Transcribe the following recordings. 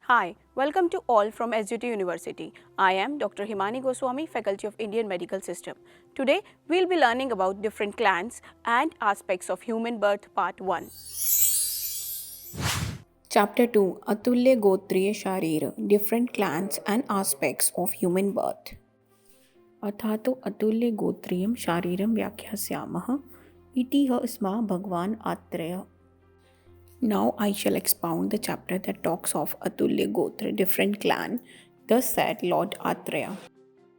Hi, welcome to all from SUT University. I am Dr. Himani Goswami, Faculty of Indian Medical System. Today, we'll be learning about different glands and aspects of human birth, Part 1. Chapter 2, Atulya Gotriya Sharira, Different Glands and Aspects of Human Birth. अथातो अतुल्य गोत्रियम शारीरम व्याख्यास्यामः इति ह स्मा भगवान Atreya. Now I shall expound the chapter that talks of Atulya Gotra, different clan. Thus said Lord Atreya.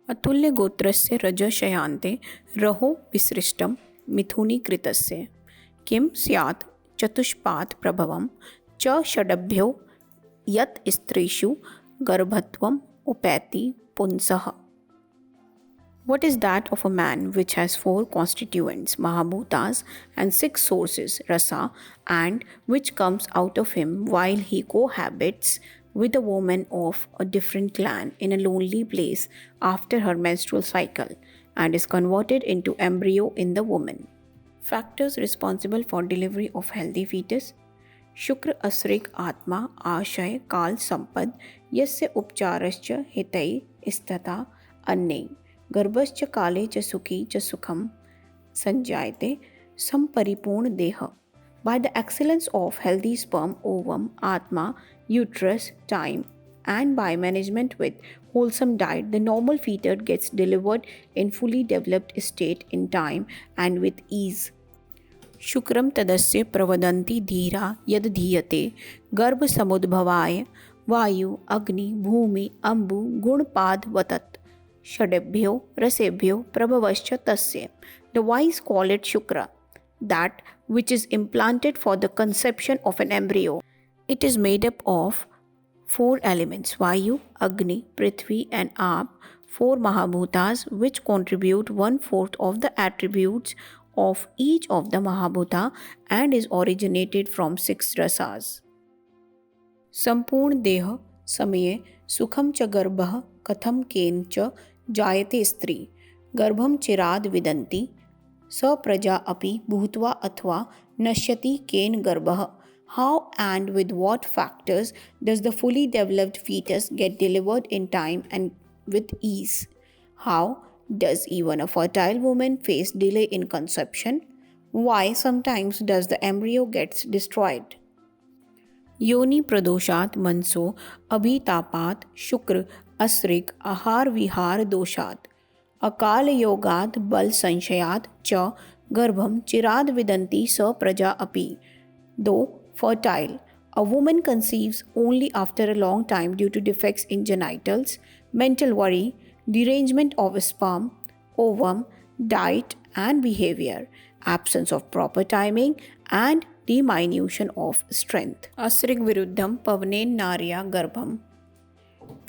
Atulya Gotrasya Raja Shayante Raho Visrishtam Mithuni Kritasya Kim Syat Chatushpat Prabhavam Cha Shadabhyo Yat Istrishu Garbhatvam Upati Punsaha. What is that of a man which has 4 constituents, Mahabhutas, and 6 sources, Rasa, and which comes out of him while he cohabits with a woman of a different clan in a lonely place after her menstrual cycle, and is converted into embryo in the woman? Factors responsible for delivery of healthy fetus. Shukra Asrik Atma Ashay Kal Sampad Yasya Upcharascha Hitai Istata Anne गर्भश्च काले च सुखी च सुखम संजायते संपरिपूर्ण देह. By the excellence of healthy sperm, ovum, atma, uterus, time, and by management with wholesome diet, the normal fetus gets delivered in fully developed state in time and with ease. शुक्रम तदस्य प्रवदन्ति धीरा यद धीयते गर्भ समुद्भवाय वायु अग्नि भूमि अम्बु गुणपाद वतत षडेभ्यो रसेभ्यो प्रभवश्च तस्य. The wise call it Shukra, that which is implanted for the conception of an embryo. It is made up of 4 elements, Vayu, Agni, Prithvi and Aap, 4 Mahabhutas which contribute 1/4 of the attributes of each of the Mahabhuta and is originated from 6 rasas. Sampurna Deha Samaye Sukham cha Garbah Katham Ken cha जायते स्त्री गर्भम चिराद विदन्ति स प्रजा अपि भूत्वा अथवा नश्यति केन गर्भः. How and with what factors does the fully developed fetus get delivered in time and with ease? How does even a fertile woman face delay in conception? Why sometimes does the embryo gets destroyed? योनि प्रदोषात् मनसो अभितापात् शुक्र असृक् आहार विहार दोषात् अकाल योगात् बल संशयात् च गर्भम चिराद विदन्ति स प्रजा अपि. Though fertile, a woman conceives only after a long time due to defects in genitals, mental worry, derangement of sperm, ovum, diet and behavior, absence of proper timing and diminution of strength. Asrig viruddham pavnen narya garbham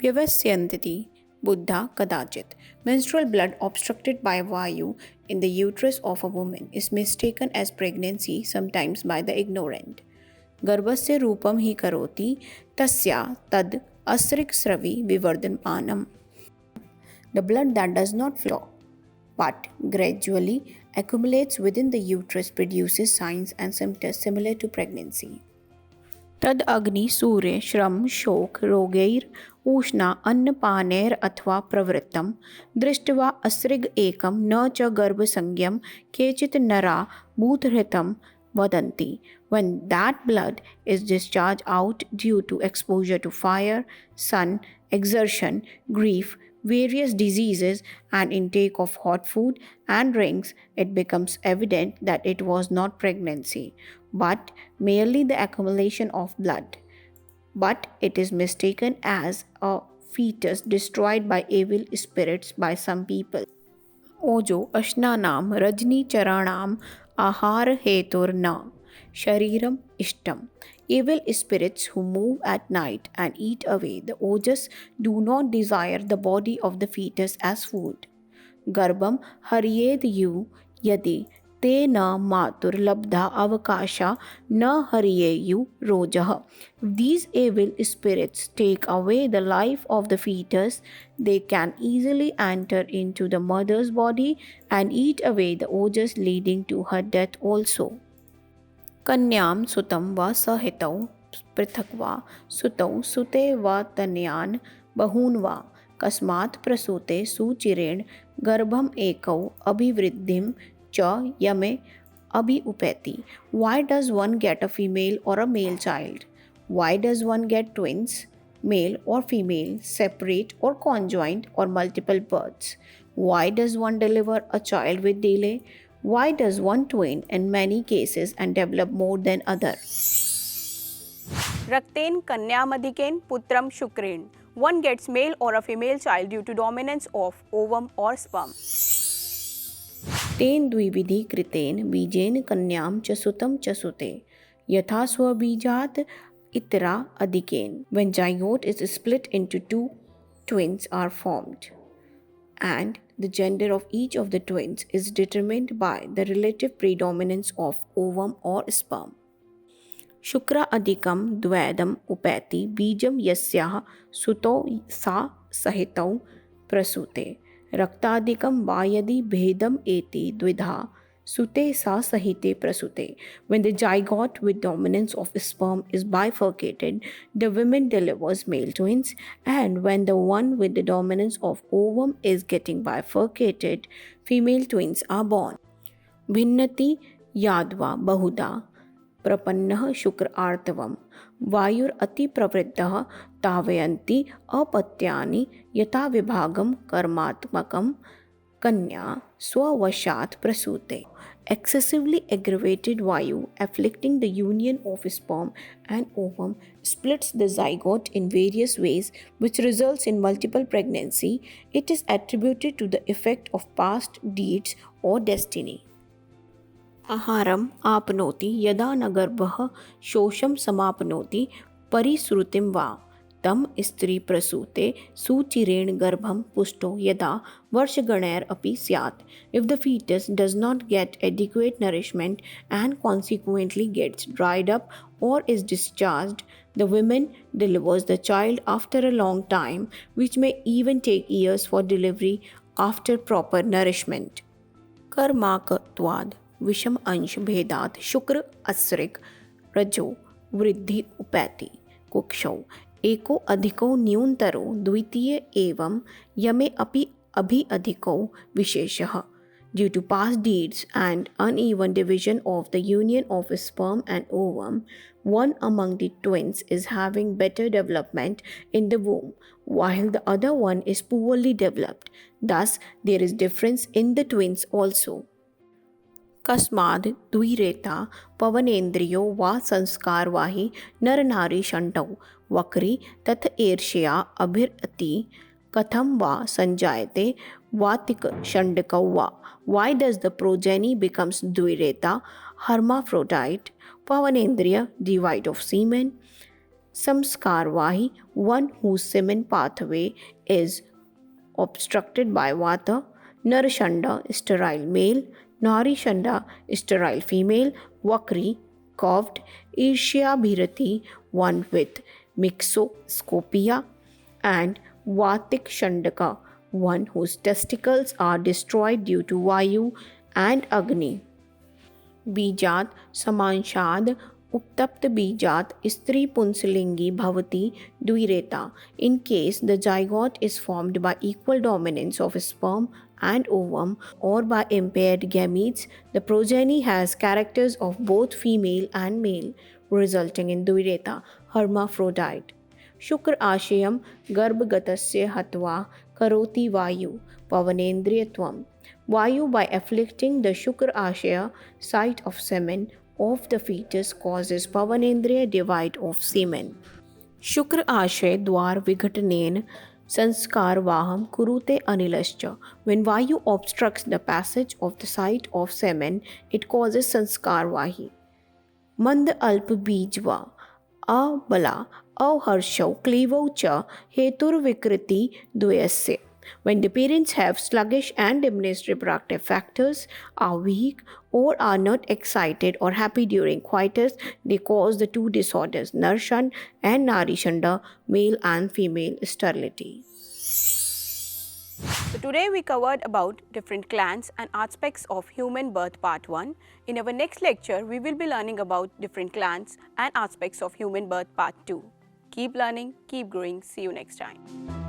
vyavasyanti buddha kadachit. Menstrual blood obstructed by vayu in the uterus of a woman is mistaken as pregnancy sometimes by the ignorant. Garbhasya rupam hi karoti tasya tad asrig sravi vivardhanpanam. The blood that does not flow but gradually accumulates within the uterus produces signs and symptoms similar to pregnancy. Tad agni surya shram shok rogair ushna अन्नपानेर अथवा प्रवृत्तम दृष्ट्वा असृग एकम न च गर्भ संज्ञम केचित नरा भूतहृतम vadanti. When that blood is discharged out due to exposure to fire, sun, exertion, grief, various diseases and intake of hot food and drinks, it becomes evident that it was not pregnancy, but merely the accumulation of blood. But it is mistaken as a fetus destroyed by evil spirits by some people. Ojo ashnanam rajni charanam ahar heturna shariram ishtam. Evil spirits who move at night and eat away the ojas do not desire the body of the fetus as food. Garbham haryed yu yadi te na matur labdha avakasha na haryeyu rojah. If these evil spirits take away the life of the fetus, they can easily enter into the mother's body and eat away the ojas leading to her death also. Kanyam सुतम व सहितौ पृथक् वा सुतौ सुते वा तनयान् बहून् वा कस्मात् प्रसूते सुचिरेण गर्भम् एकौ अभिवृद्धिं च यमे अभिउपैति. Why does one get a female or a male child? Why does one get twins, male or female, separate or conjoined or multiple births? Why does one deliver a child with delay? Why does one twin in many cases and develop more than other? Rakten Kanyamadiken Putram Shukren. One gets male or a female child due to dominance of ovum or sperm. तेन द्विविधि कृतेन बीजेन कन्यां च सुतं च सुते यथा स्वबीजात् इतरा अधिकेन. When zygote is split into two, twins are formed, and the gender of each of the twins is determined by the relative predominance of ovum or sperm. शुक्र अधिकं द्वैदम् उपैति बीजं यस्याः सुतौ सा सहितौ प्रसूते. रक्तादिकं वा यदि भेदम् एति द्विधा सुते सा सहिते प्रसूते. When the zygote with dominance of sperm is bifurcated, the woman delivers male twins, and when the one with the dominance of ovum is getting bifurcated, female twins are born. भिन्नति याद्वा बहुधा प्रपन्नः शुक्र आर्तवं वायुरतिप्रवृद्धः तावयन्ति अपत्यानि यथा विभागं कर्मात्मकं कन्या स्ववशात् प्रसूते. Excessively aggravated Vayu afflicting the union of sperm and ovum splits the zygote in various ways, which results in multiple pregnancy. It is attributed to the effect of past deeds or destiny. आहारम् आपनोति यदा न गर्भः शोषं समाप्नोति परिश्रुतिं वा तं स्त्री प्रसूते सुचिरेण गर्भं पुष्टो यदा वर्षगणैरपि स्यात्. If the fetus does not get adequate nourishment and consequently gets dried up or is discharged, the woman delivers the child after a long time, which may even take years for delivery after proper nourishment. कर्माकत्वाद् विषम अंश भेदात् शुक्र असृक् रजो वृद्धि उपैति. कुक्षौ एको अधिको न्यूनतरो द्वितीय एवं यमे अपि अभि अधिको विशेषः. Due to past deeds and uneven division of the union of sperm and ovum, one among the twins is having better development in the womb, while the other one is poorly developed. Thus, there is difference in the twins also. कस्माद् द्विरेता पवनेन्द्रियो वा संस्कारवाही नरनारी षण्टौ वक्री तथ ईर्ष्या अभिरति कथं वा संजायते वातिक षण्डकौ वा. Why does the progeny becomes द्विरेता hermaphrodite, pavanendriya devoid of semen, samskarvahi one whose semen pathway is obstructed by vata, narashanda sterile male, Nari Shanda, sterile female, Vakri, curved, Irshyabhirati, one with mixoscopia, and Vatik Shandaka, one whose testicles are destroyed due to Vayu and Agni. Bijat Samanshad Uptapt Bijat Stri Punsalingi Bhavati Dvireta. In case the zygote is formed by equal dominance of sperm and ovum or by impaired gametes, the progeny has characters of both female and male, resulting in Dvireta, hermaphrodite. Shukra Ashayam Garbhagatasya Hatva Karoti Vayu Pavanendriyatvam. Vayu, by afflicting the Shukra Ashaya site of semen of the fetus, causes Pavanendriya divide of semen. Shukra Ashay Dwar Vighatanena Sanskarvaham Kurute Anilascha. When Vayu obstructs the passage of the site of semen, it causes Sanskarvahi. Mand Alp Bijva Abala Aharshau Klevau Cha Hetur Vikriti Dvayasya. When the parents have sluggish and diminished reproductive factors, are weak, or are not excited or happy during coitus, they cause the two disorders, Narshan and Narishanda, male and female sterility. So today we covered about different clans and aspects of human birth part 1. In our next lecture, we will be learning about different clans and aspects of human birth part 2. Keep learning, keep growing. See you next time.